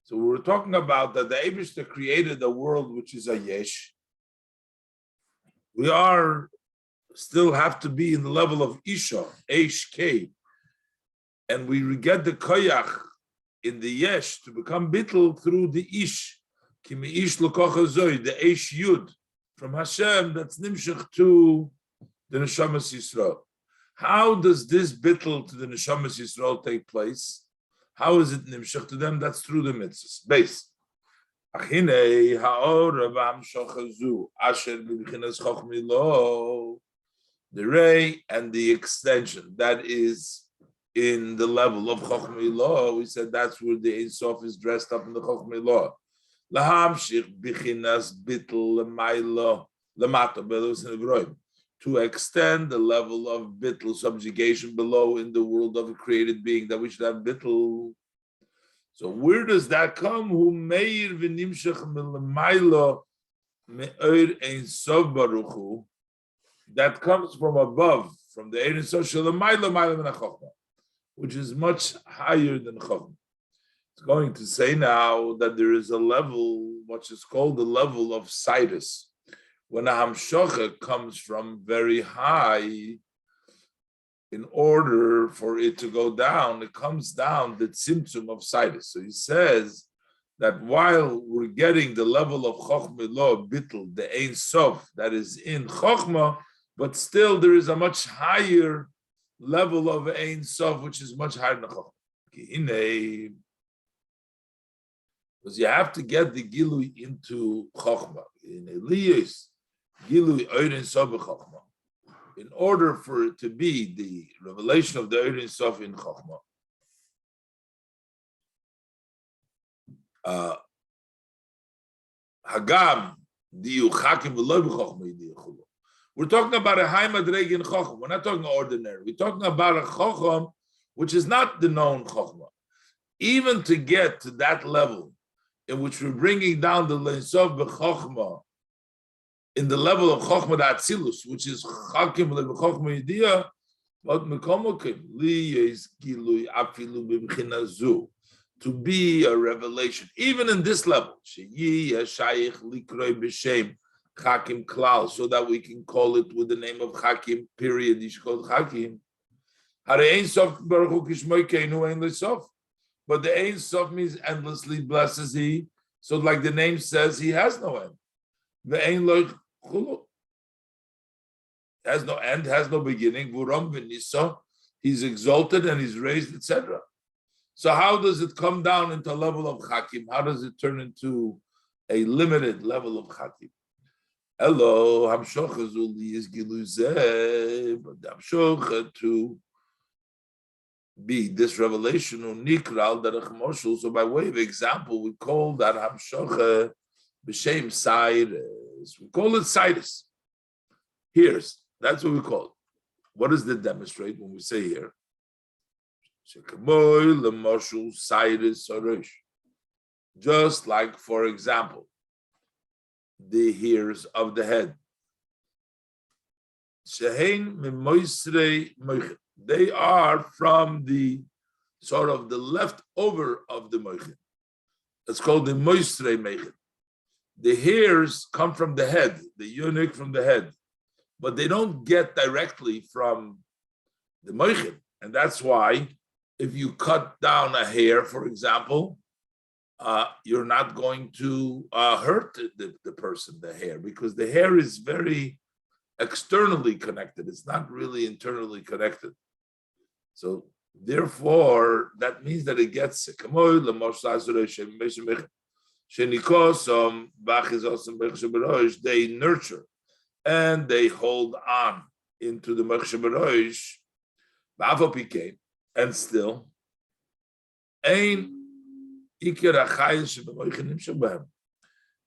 So we were talking about that the Eibishter created a world which is a yesh. We still have to be in the level of Isha, H-K, and we get the koyach in the yesh to become bittul through the ish, kimi ish l'kochazoy, the H Yud from Hashem that's nimshach to the Neshamas Yisrael. How does this bittul to the Neshamas Yisrael take place? How is it nimshach to them? That's through the mitzvahs. Base. Achine ha'or rabam shochazu asher b'bchinas chochmilo. The ray and the extension that is in the level of chochmilo. We said that's where the Ein Sof is dressed up in the chochmilo. Lahamshich b'chinas bittul l'maylo l'mato belos nevroim. To extend the level of bittul subjugation below in the world of a created being, that we should have bittul. So where does that come? Hu meir v'nimshach milamaylo me'or ein sof baruch hu. That comes from above, from the ein sof shelamaylo maylo min hachokma, which is much higher than chokma. It's going to say now that there is a level, which is called the level of Sidus. When a hamshocha comes from very high, in order for it to go down, it comes down the tzimtzum of Sidus. So he says that while we're getting the level of chokhmah lo bittul, the Ein Sof that is in chokhmah, but still there is a much higher level of Ein Sof, which is much higher than chokhmah. Because you have to get the gilui into chokhmah. In Eliyas, gilui oirin sof b'chokhmah. In order for it to be the revelation of the oirin sof in chokhmah, hagam diyu chakim v'lo b'chokhmah yidiyu chulu. We're talking about a high madreg in chokhmah. We're not talking ordinary. We're talking about a chokhmah which is not the known chokhmah. Even to get to that level in which we're bringing down the Ein Sof b'chokhmah, in the level of Chokhmah Atzilus, which is Chakim leBchokhmah Yidiyah, but Mekomokim Liyes Gilui Afilu B'Mchinazu, to be a revelation, even in this level, Sheyi Hashayich Likroi B'Shem Chakim Klal, so that we can call it with the name of Chakim. Period. You should call it Chakim. Hare Ein Sof Baruch Hu Kishmoi Keinu Ein Lesof, but the Ein Sof means endlessly blesses He. So, like the name says, He has no end. The Ein Loich Chulu has no end, has no beginning. Vuram v'nisa, he's exalted and he's raised, etc. So how does it come down into a level of Chakim? How does it turn into a limited level of Chakim? Hello, Hamshocha Zuli is Giluzeh, but Hamshocha to be this revelation of Nikral Derech Moshul. So by way of example, we call that Hamshocha B'Shem Sidus. We call it Sidus. Here's, that's what we call it. What does that demonstrate when we say here? Just like, for example, the hairs of the head. They are from the sort of the leftover of the moichin. It's called the moisrei meichin. The hairs come from the head, the eunuch from the head, but they don't get directly from the moichin. And that's why if you cut down a hair, for example, you're not going to hurt the person, the hair, because the hair is very externally connected. It's not really internally connected. So therefore, that means that it gets sick. They nurture and they hold on into the Mechshe Berosh, and still,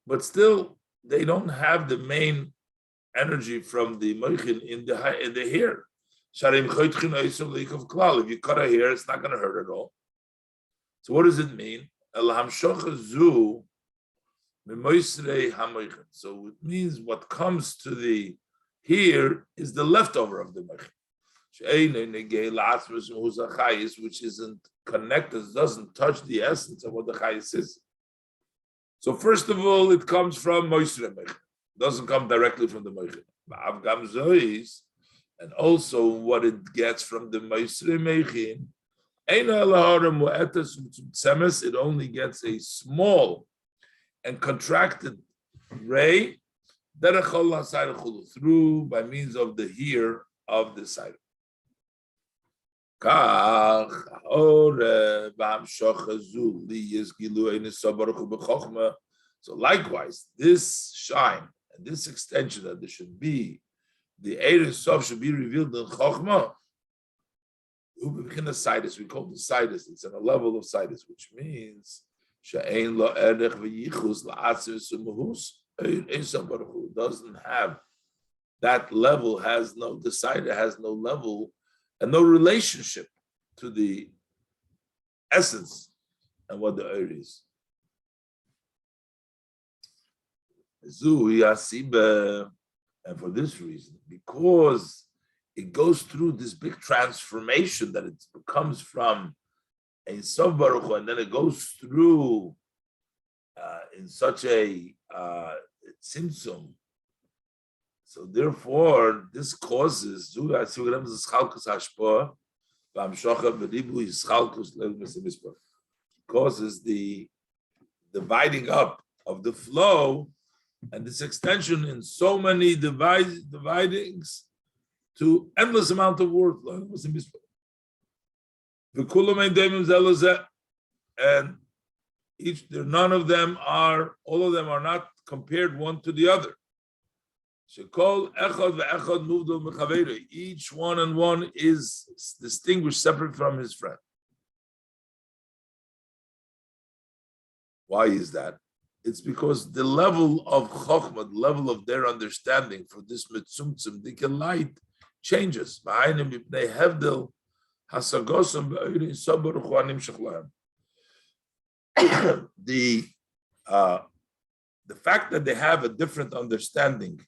but still they don't have the main energy from the Mechin in the hair. If you cut a hair, it's not going to hurt at all. So what does it mean? So it means what comes to the hair is the leftover of the Mechin. which isn't connected, doesn't touch the essence of what the chayis is. So first of all, it comes from Moisre Mechin. It doesn't come directly from the Mechin. And also what it gets from the Moisre Mechin, it only gets a small and contracted ray through by means of the here of the side. So likewise, this shine and this extension that there should be, the Eretz Sof should be revealed in Chokhmah. We call the sidus. It's on a level of sidus, which means doesn't have that level, has no decider, has no level and no relationship to the essence and what the earth is. And for this reason, because it goes through this big transformation that it comes from Ein Sof Baruch Hu, and then it goes through in such a tzimtzum. So therefore, this causes causes the dividing up of the flow and this extension in so many dividings to endless amount of work. And none of them are, all of them are not compared one to the other. Each one and one is distinguished separate from his friend. Why is that? It's because the level of chokhmah, the level of their understanding for this mitzumtzum dike light changes. The fact that they have a different understanding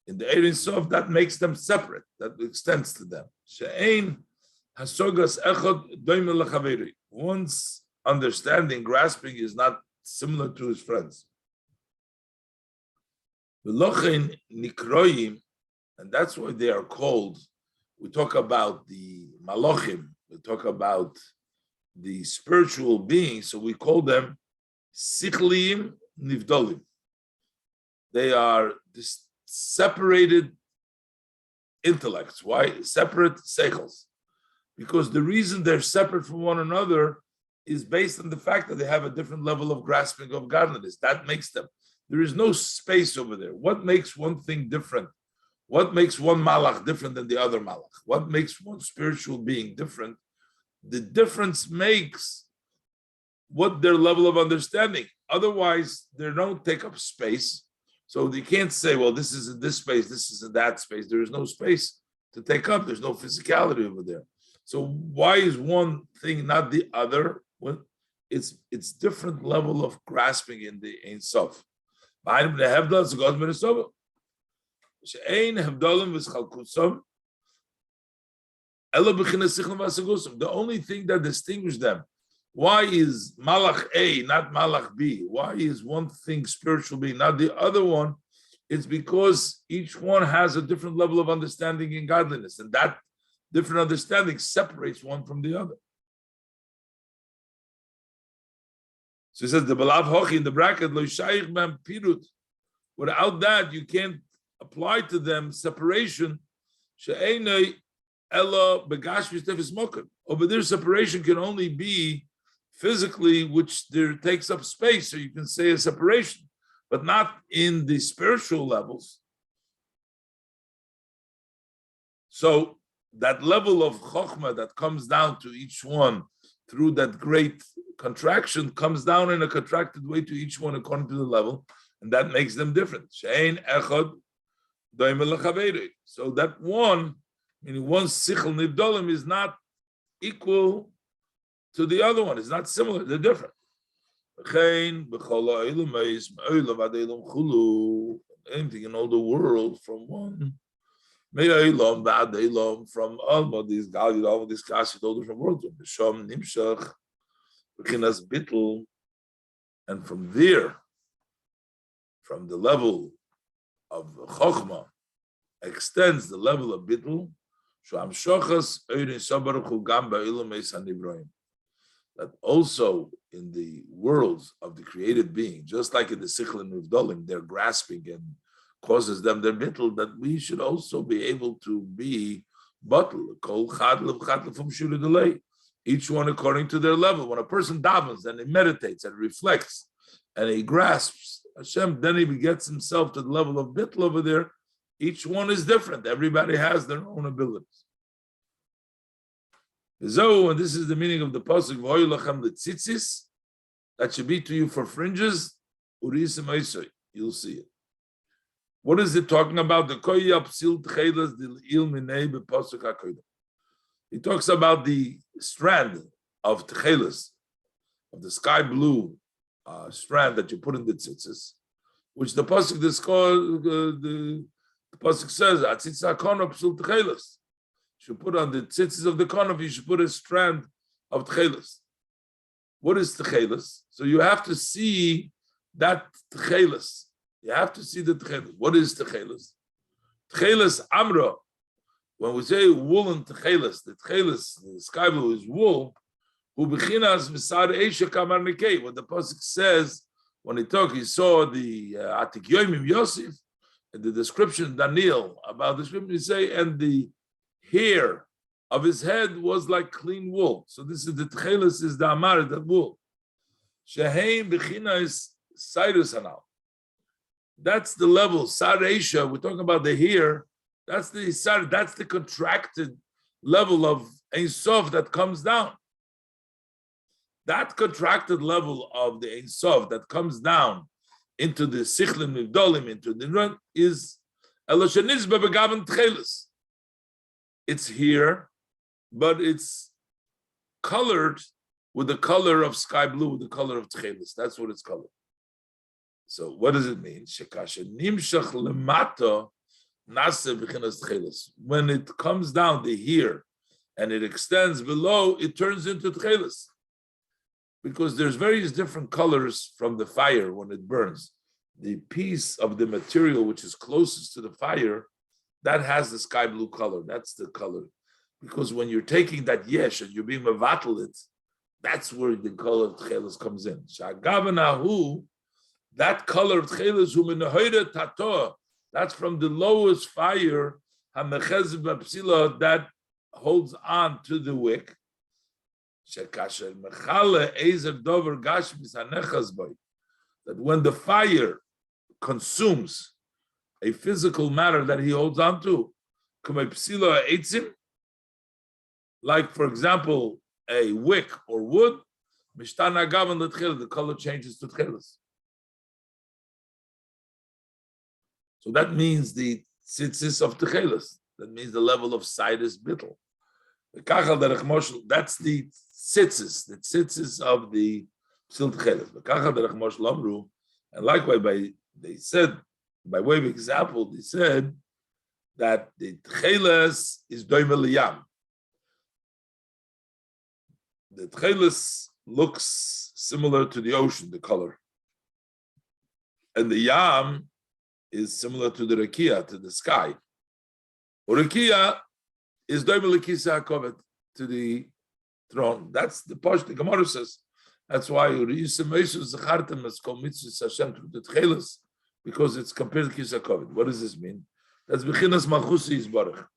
in the Ein Sof, that makes them separate, that extends to them. One's understanding, grasping is not similar to his friends. And that's why they are called, we talk about the malachim, we talk about the spiritual beings, so we call them sichlim nivdolim. They are this separated intellects. Why? Separate seichels. Because the reason they're separate from one another is based on the fact that they have a different level of grasping of godliness. That makes them. There is no space over there. What makes one thing different? What makes one malach different than the other malach? What makes one spiritual being different? The difference makes what their level of understanding. Otherwise, they don't take up space. So you can't say, well, this is in this space, this is in that space. There is no space to take up. There's no physicality over there. So why is one thing not the other? Well, it's different level of grasping in the Ein Sof. The only thing that distinguishes them, why is Malach A not Malach B? Why is one thing spiritual being not the other one? It's because each one has a different level of understanding in godliness, and that different understanding separates one from the other. So he says the Balav Hochi in the bracket, Lo Shaykh Mem Pirut. Without that, you can't apply to them separation. She'enei ela begashmi stefis mokum. Over there, separation can only be physically, which there takes up space, so you can say a separation, but not in the spiritual levels. So that level of chokhmah that comes down to each one through that great contraction comes down in a contracted way to each one according to the level, and that makes them different. She'ein echad doime lechaveri. So that one, meaning one sichel nivdolim, is not equal to the other one. It's not similar. They're different. Anything in all the world, from one From all these Gali, all these Kasi, all different worlds, Bisham, Nimshach, Bechinas Bittel, and from there, from the level of Chochmah, extends the level of Bittel, that also in the worlds of the created being, just like in the Sichel and Mivdolim, they're grasping and causes them their Bittel, that we should also be able to be Batel, each one according to their level. When a person davens and he meditates and reflects and he grasps Hashem, then he gets himself to the level of Bittel over there. Each one is different. Everybody has their own abilities. So, and this is the meaning of the pasuk, vaya lachem lecitzit, that should be to you for fringes, you'll see it. What is it talking about? He talks about the strand of tchelas, of the sky blue strand that you put in the tzitzis, which the pasuk the pasuk says, "Atzitzis hakonov psul tchelas." You should put on the tzitzis of the konov, you should put a strand of tchelas. What is tchelas? So you have to see that tchelas. You have to see the tchelas. What is tchelas? Tchelas amra. When we say woolen tchelas, the tchelas, the sky blue is wool. What the pasuk says when he saw the Atik Yoimim Yosef, and the description Daniel about the scripture, he say, and the hair of his head was like clean wool. So this is the tchelas, is the amar, the wool. Sheheim b'china is Cyrus Hanal. That's the level. Sareisha, we're talking about the hair. That's the contracted level of Ein Sof that comes down. That contracted level of the Ein Sof that comes down into the Sichlin Mivdolim, into the Run, is Eloshanizba Begavan Tchelis. It's here, but it's colored with the color of sky blue, with the color of Tchelis. That's what it's colored. So what does it mean? Nimshach lemata nase b'chinas tchelis. When it comes down the here and it extends below, it turns into tchelis. Because there's various different colors from the fire when it burns. The piece of the material which is closest to the fire, that has the sky blue color. That's the color. Because when you're taking that yesh and you're being mevatel it, that's where the color of tchelis comes in. Shagavanahu. That color of tchelis, that's from the lowest fire, that holds on to the wick. That when the fire consumes a physical matter that he holds on to, like for example, a wick or wood, the color changes to tchelis. So that means the tzitzis of tchelis. That means the level of sidus bittel. That's the tzitzis of the psil tchelis. And likewise, they said, by way of example, they said that the tchelis is doimel liyam. The tchelis looks similar to the ocean, the color. And the yam is similar to the rakia, to the sky. Rakia is doimel lekisa hakovet, to the throne. That's the posh. The Gemara says. That's why zachartem is called mitzvah Hashem through the tchelis, because it's compared to kisa hakovet. What does this mean? That's bechinas malchusi yisbarach.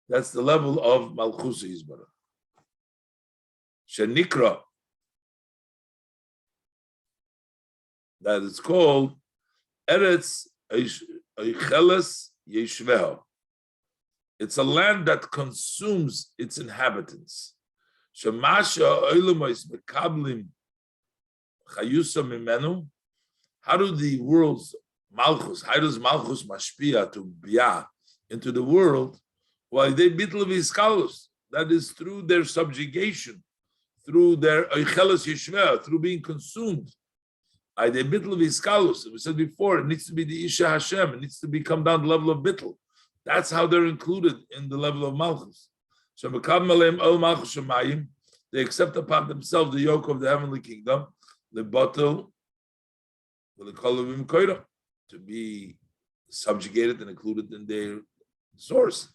That's the level of malchusi yisbarach. Shenikra. That is called Eretz Eicheles Yeshveho. It's a land that consumes its inhabitants. Shemasha Oilamois Mekablim Chayusa Mimenu. How do the world's Malchus, how does Malchus mashpia to bia into the world? Why they bitl v'iskalus. That is through their subjugation, through their Eicheles Yeshveho, through being consumed. They bitl v'iskalus. We said before, it needs to be the Isha Hashem. It needs to come down the level of bitl. That's how they're included in the level of Malchus. They accept upon themselves the yoke of the heavenly kingdom, the bottle, to be subjugated and included in their source.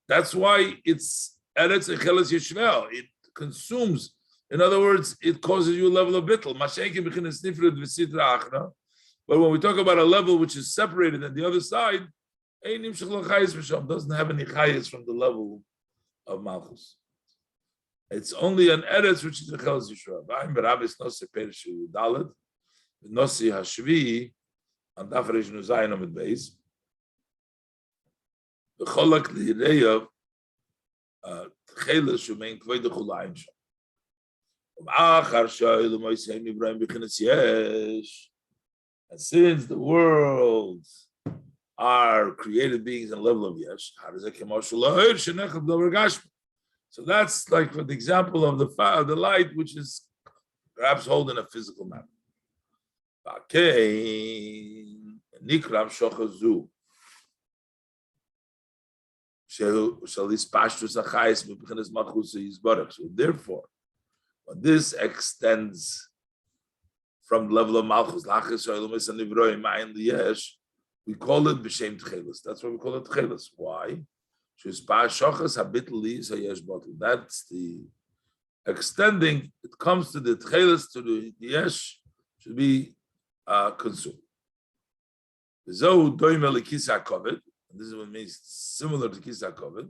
That's why it's Eretz Echeles Yishrael. It consumes. In other words, it causes you a level of bittul. But when we talk about a level which is separated and the other side, doesn't have any chayes from the level of Malchus. It's only an Eretz which is a Echeles Yishrael. Nosi Hashvi, and Dafresh Nuzayin Amid Beis. The Cholak Lireyav, Tcheles Shumein Kvei Dechulayim Shom. And since the worlds are created beings in the level of Yesh, so that's like for the example of the fire, the light, which is perhaps holding a physical manner. So therefore, when this extends from the level of Malchus, we call it b'shem tchelis. That's why we call it tchelis. Why? That's the extending. It comes to the tchelis, to the yesh, should be consumed. This is what means similar to Kisa Kovet,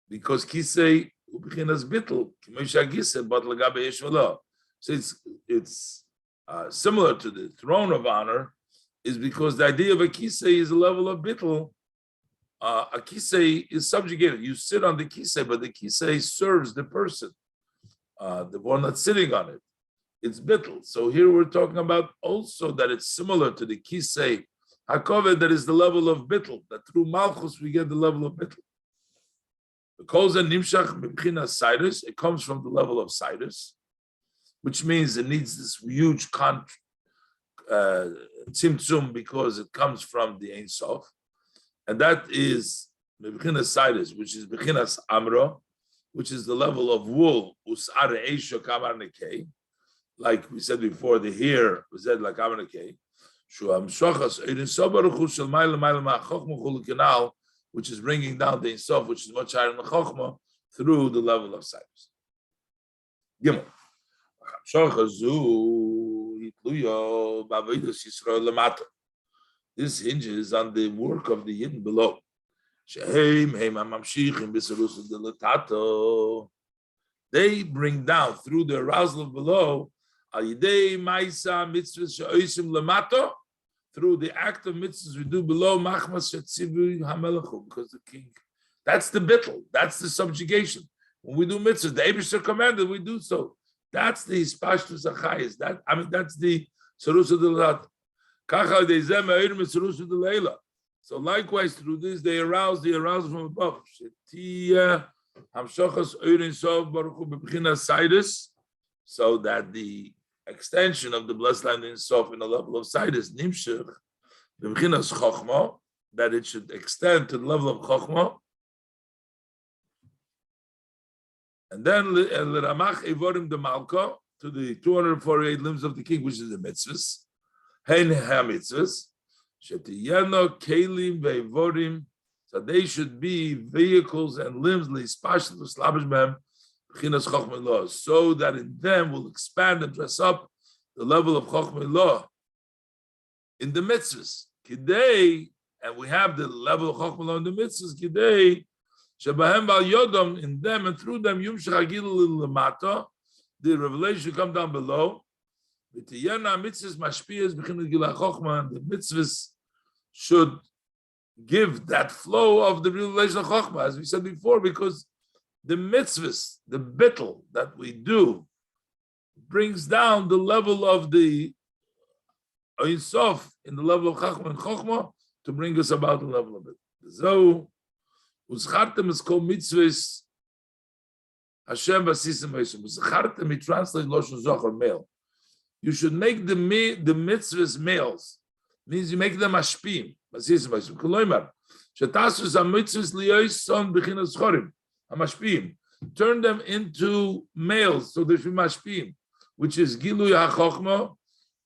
because Kisei u'b'chinas bittul, so it's similar to the throne of honor, is because the idea of a kisei is a level of bittul. A kisei is subjugated. You sit on the kisei, but the kisei serves the person, the one that's sitting on it. It's bittul. So here we're talking about also that it's similar to the kisei hakoved, that is the level of bittul, that through malchus we get the level of bittul. Because it comes from the level of sidus, which means it needs this huge tzimtzum because it comes from the Ein Sof, and that is Bechinas Sidus, which is Bechinas Amro, which is the level of wool, Usar Eisho Kamar Nekei, like we said before, the hair was said like Kamar Nekei, Shuam Shochas Eidin Sobaruchu Shel Maila Maila Ma'achokma Chulu Kanal, which is bringing down the Ein Sof, which is much higher than the Chochma, through the level of Sidus. Gimel. This hinges on the work of the Yidden below. They bring down through the arousal of below, through the act of mitzvahs we do below, because the king. That's the bittul, that's the subjugation. When we do mitzvahs, the Eibusher commanded, we do so. That's the Hispashtus Achayis. That's the Sarusa Delat. Kacha de Zem Eirim Sarusa Delela. So likewise, through this, they arouse the arousal from above. Shetiya Hamshochas Eirin Sov Baruch Hu B'Bchinas Sidus, so that the extension of the blessed land in Sof in the level of Sidus Nimshach B'Bchinas Chochma, that it should extend to the level of Chochma. And then Ramach Evorim the Malka, to the 248 limbs of the king, which is the mitzvahs. Hein ha-mitzvahs. Shetiyeno kelim ve'evorim. So they should be vehicles and limbs le'ispashel v'slabish behem b'chinas chochmei lo, so that in them will expand and dress up the level of chochmei lo in the mitzvahs. Kidei, and we have the level of chochmei lo in the mitzvahs. Kidei. Shebahem bal yodom, in them and through them, yum shechagilu lemata, the revelation come down below. V'tiyena mitzvahs mashpiyas b'chinas gila chochma, the mitzvahs should give that flow of the revelation of chochma, as we said before, because the mitzvahs, the bittul that we do, brings down the level of the Ein Sof in the level of chochma and chochma to bring us about the level of it. So, Uzchartem is called mitzvahs Hashem v'asisim v'yisum. Uzchartem, he translates Loshen Zohar, male. You should make the mitzvahs males. Means you make them ashpim. V'asisim v'yisum. Koloimar, Turn them into males, so there should be mashpim, which is Gilui HaChochma,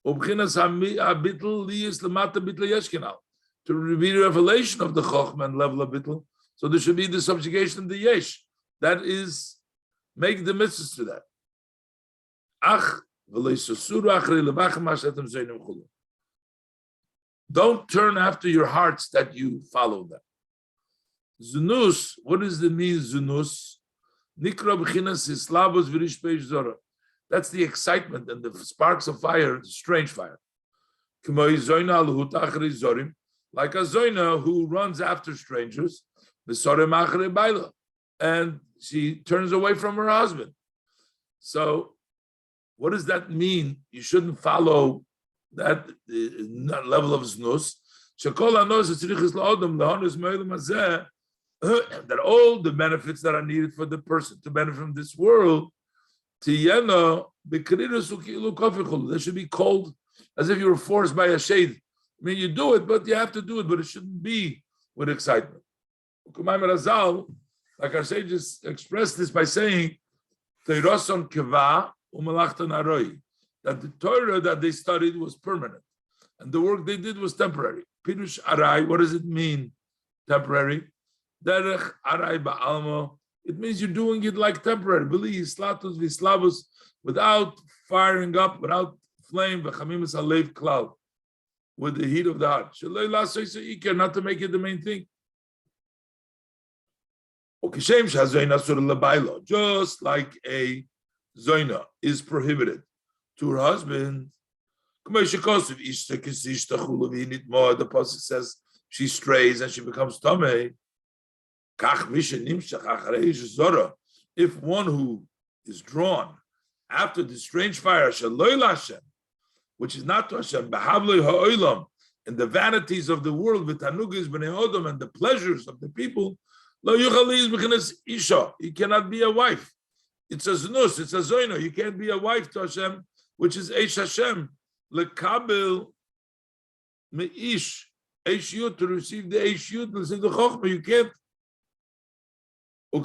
Ubchinas HaBitl Liyis Lamata Bitl Yeshkinal, to be revelation of the Chochma and level of Bitl. So there should be the subjugation of the Yesh. That is, make the mitzvahs to that. Don't turn after your hearts that you follow them. Zunus, what does it mean, Zunus? That's the excitement and the sparks of fire, the strange fire. Like a zoina who runs after strangers, and she turns away from her husband. So, what does that mean? You shouldn't follow that level of znus. That all the benefits that are needed for the person to benefit from this world, they should be called as if you were forced by a shade. I mean, you do it, but you have to do it, but it shouldn't be with excitement. Mamer, like our sages expressed this by saying, that the Torah that they studied was permanent, and the work they did was temporary. Pirush arai, what does it mean, temporary? Derech arai ba'alma, it means you're doing it like temporary. Beli slatus vislavus, without firing up, without flame, v'chamimus alev cloud, with the heat of the heart. Shalei la'soisa ikar, not to make it the main thing. Just like a zoina is prohibited to her husband. The pasuk says she strays and she becomes tamei. If one who is drawn after the strange fire, which is not to Hashem, in the vanities of the world, and the pleasures of the people, he cannot be a wife. It's a znus, it's a zoino. You can't be a wife to Hashem, which is Eish Hashem. Lekabel meish Eish Yud, to receive the Eish Yud, to receive the Chochma. You can't. The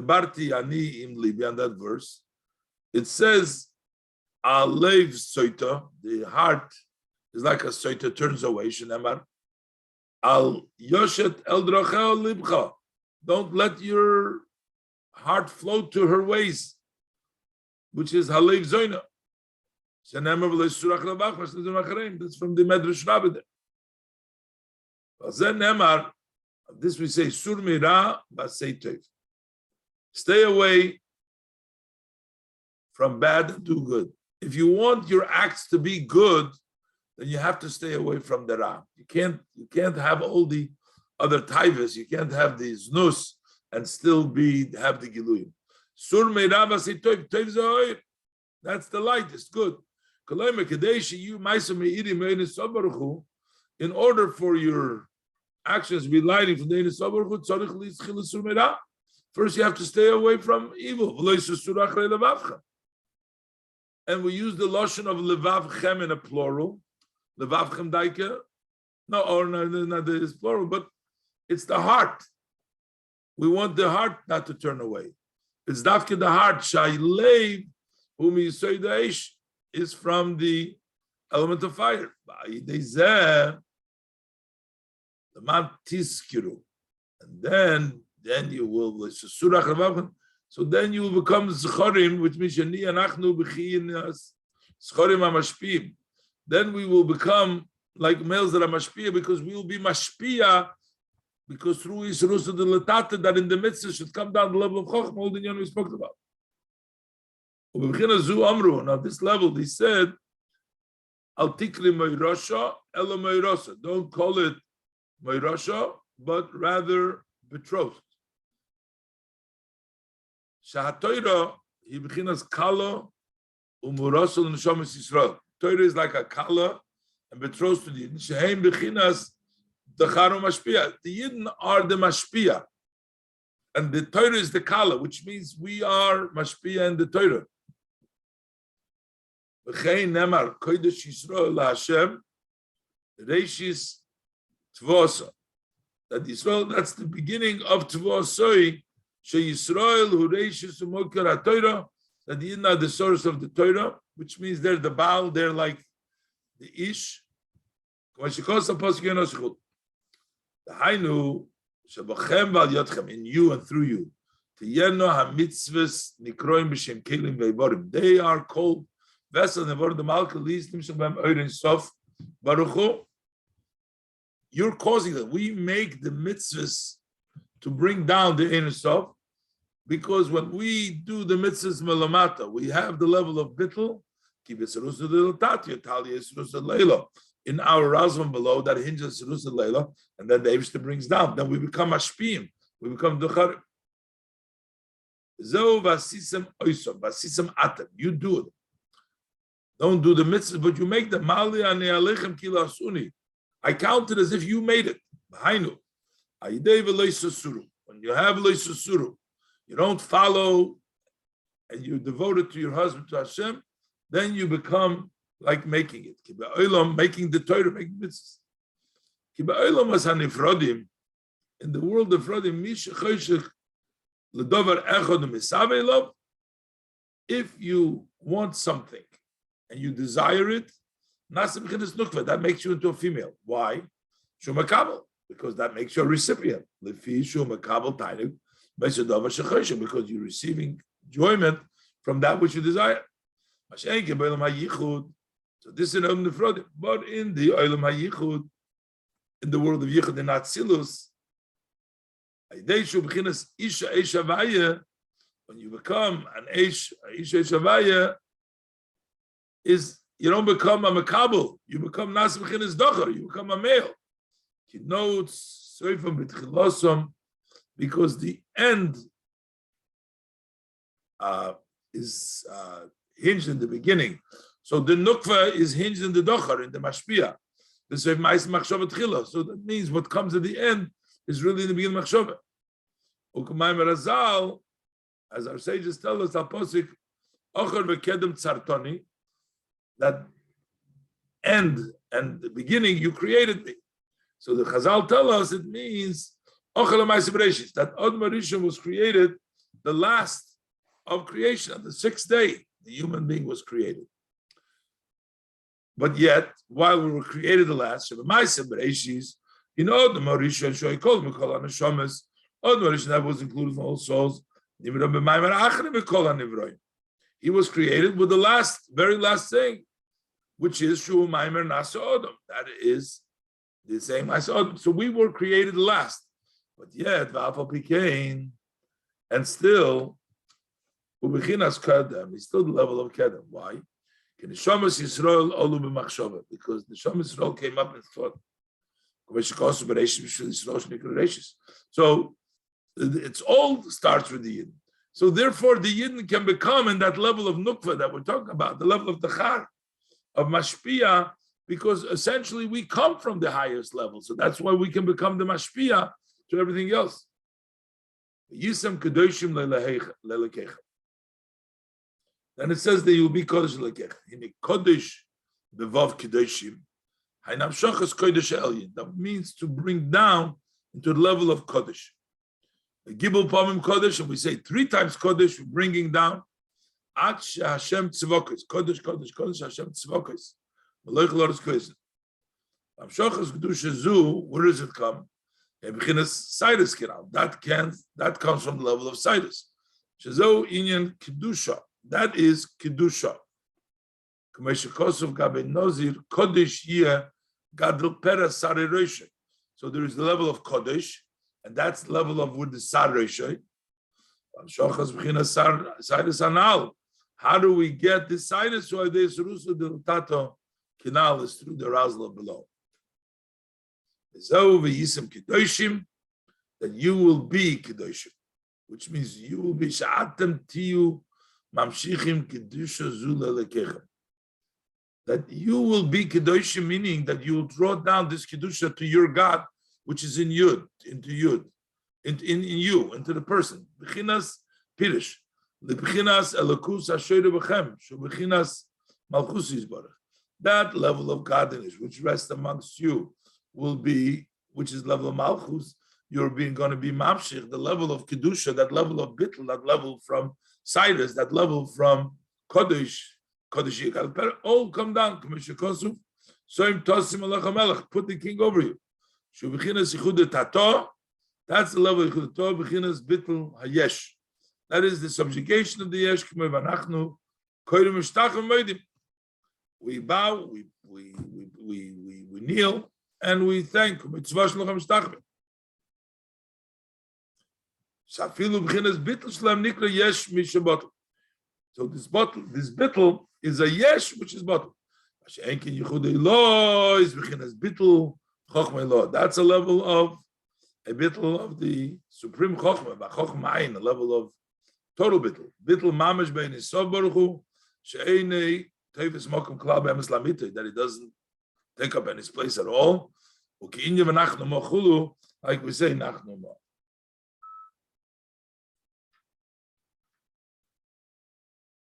Barti Ani Im Libi, on that verse, it says, Alev Soita, the heart is like a Soita, turns away, Shenemar. Al Yoshet El Drachel Libcha, don't let your heart float to her ways, which is Halev Zoina. Shenemar V'lesurach Rabach, that's from the Medrash Rabbi there. This we say, Sur Mira Basei Tev. Stay away from bad and do good. If you want your acts to be good, then you have to stay away from the Ra. You can't have all the other taivas. You can't have the znus and still have the giluyim. Sur Meira Basei Tev, Tev Zohir. That's the light. It's good. In order for your actions to be lighting from the Einis Abaruch, first you have to stay away from evil. And we use the lotion of levavchem in a plural. Levavchem daike. No, it's plural, but it's the heart. We want the heart not to turn away. It's dafke the heart. Shailev whom you say the ish is from the element of fire. The man tiskiru, and then you will so then you will become zchorim, which means shani anachnu b'chinas zchorim hamashpiyim. Then we will become like males that are mashpiyah, because we will be mashpiyah, because through Yisrus of the Latata, that in the mitzvah should come down the level of Chochmah, all the Inyan we spoke about. Now this level, they said, Al tikli moirosha elo moirosa. Don't call it moirosha, but rather betrothed. Shahatoira, he bechinas kala umurosel neshamas Yisrael. Torah is like a kala and betrothed to the Yidden. Shehem bechinas decharu mashpia. The Yidden are the mashpia, and the Torah is the kala, which means we are mashpia in the Torah. V'chein nemar kodesh Yisrael laHashem Reishis Tvosa. That Yisrael, that's the beginning of Tvosoi, She Yisrael, who Reishis Umokar HaTorah, that the Yidden are the source of the Torah, which means they're the Baal, they're like the Ish. The Hainu, Shebachem Val Yotchem, in you and through you. Tiyeno HaMitzvahs Nikroim B'Shem Kelim Veivorim. They are called vessels, Nevor the Malka Lis Nimshel Bem Oirin Sof Baruch Hu. You're causing that. We make the mitzvahs to bring down the Ein Sof, because when we do the mitzvahs melamata, we have the level of bittul, in our razvan below that hinges leila, and then the Eivshter brings down. Then we become ashpiyim, we become ducharim. You do it. Don't do the mitzvahs, but you make the mali ani alechem kila asuni. I count it as if you made it. When you have loisasuru, you don't follow and you devote it to your husband, to Hashem, then you become like making it. Making the Torah, making mitzvahs. In the world of Frodim, if you want something and you desire it, that makes you into a female. Why? Because that makes you a recipient. Because you're receiving enjoyment from that which you desire. So this is in Olam Nefrodim. But in the Olam HaYichud, in the world of Yichud and Atzilus, when you become an Isha Havaya, is you don't become a makabel, you become nas b'chinas docher, you become a male. He notes because the end is hinged in the beginning. So the nukva is hinged in the docher, in the mashpia. So that means what comes at the end is really in the beginning of machshava. As our sages tell us, al-posik ocher v'kedem tzartoni, that end and the beginning you created me. So the Chazal tell us it means that Od Marishon was created the last of creation, on the sixth day the human being was created. But yet, while we were created the last, you know, the Marishon Shoykol Mikol HaNeshamas, Od Marishon, that was included in all souls. He was created with the last, very last thing, which is Shu Mamer Nasa Odom. That is the same Nasa Odom. So we were created last. But yet, V'afal Pikein, and still, Ubechinas Kedem, is still the level of Kedem. Why? Because the Neshamas Yisrael came up in thought. So it's all starts with the Yidden. So therefore, the Yidden can become in that level of Nukva that we're talking about, the level of Tachar, of Mashpia, because essentially we come from the highest level. So that's why we can become the Mashpia to everything else. Yisam Kedoshim Lelekecha. Then it says that you will be Kodesh Lelekecha. In a Kodesh, Bevav Kedoshim, Hainam Shachas Kodesh Elyin. That means to bring down into the level of Kodesh. The Gibel Pamim Kodesh, and we say 3 times Kodesh, we're bringing down At Hashem Tzivokos, Kodesh, Kodesh, Kodesh, Hashem Tzivokos. Maloich Loris Kodesh. Amshochas Kedusha Zu, where does it come? Ebichinas Sidus Kiral. That comes from the level of Sidus. Shazo Inyan Kedusha. That is Kedusha. Kamesha Kosov Gabe Nozir, Kodesh Yeh Gadol Pera Sariroshe. So there is the level of Kodesh, and that's the level of with the Sariroshe. Amshochas Bechinas Sidus Anal. How do we get this sinus? So this Rusu del Tato canal is through the Razla below. That you will be Kedoshim, which means you will be Sha'atem Tiyu Mamshichim Kedusha Zula Lekechem. That you will be Kedoshim, meaning that you will draw down this Kedusha to your God, which is in Yud, into Yud, in you, into the person. Bechinas Pirish. Lebechinas Elokus Asher Bechem, Shu Bechinas Malchus Yisbarach. That level of godliness, which rests amongst you, will be, which is level of Malchus, you're going to be Mamshich, the level of Kedusha, that level of Bittul, that level from Cyrus, that level from Kodesh, all come down. Put the king over you. That's the level of Bittul Hayesh. That is the subjugation of the Yesh. We bow, we kneel, and we thank. So this bittul is a yesh, which is bottle. That's a level of a bittul of the supreme chokhmah, a level of total bittul. Bittul mamash bein Yisod Baruch Hu, she'enei tevis mokum klal be'emes lamitei, that he doesn't take up any place at all. Like we say, nachnu mo.